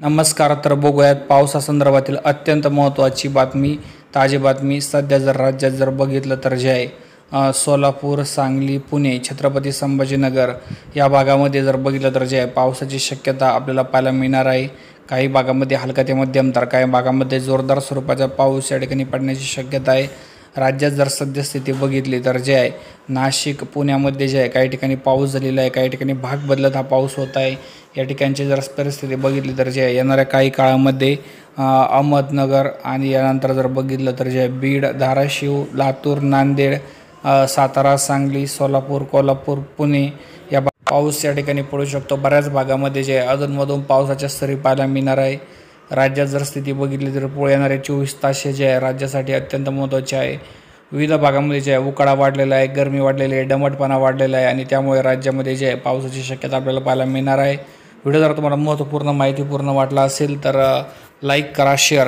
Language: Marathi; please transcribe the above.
नमस्कार. तर बघूयात पावसासंदर्भातील अत्यंत महत्त्वाची बातमी, ताजी बातमी. सध्या जर राज्यात जर बघितलं तर जे आहे सोलापूर, सांगली, पुणे, छत्रपती संभाजीनगर या भागामध्ये जर बघितलं तर जे आहे पावसाची शक्यता आपल्याला पाहायला मिळणार आहे. काही भागामध्ये हलका ते मध्यम तर काही भागामध्ये जोरदार स्वरूपाचा पाऊस या ठिकाणी पडण्याची शक्यता आहे. राज्यात जर सद्यस्थिती बघितली तर जे आहे नाशिक, पुण्यामध्ये जे आहे काही ठिकाणी पाऊस झालेला आहे, काही ठिकाणी भाग बदलत हा पाऊस होत आहे. या ठिकाणची जर परिस्थिती बघितली तर जे आहे येणाऱ्या काही काळामध्ये अहमदनगर आणि यानंतर जर बघितलं तर जे आहे बीड, धाराशिव, लातूर, नांदेड, सातारा, सांगली, सोलापूर, कोल्हापूर, पुणे या पाऊस या ठिकाणी पडू शकतो. बऱ्याच भागामध्ये जे आहे अधूनमधून पावसाच्या सरी पाहायला मिळणार आहे. राज्यात जर स्थिती बघितली तर पुढे येणारे 24 तास जे आहे राज्यासाठी अत्यंत महत्त्वाचे आहे. विविध भागामध्ये जे आहे उकाडा वाढलेला आहे, गरमी वाढलेली आहे, दमटपणा वाढलेला आहे आणि त्यामुळे राज्यामध्ये जे आहे पावसाची शक्यता आपल्याला पाहायला मिळणार आहे. व्हिडिओ जर तुम्हाला महत्त्वपूर्ण माहितीपूर्ण वाटला असेल तर लाईक करा, शेअर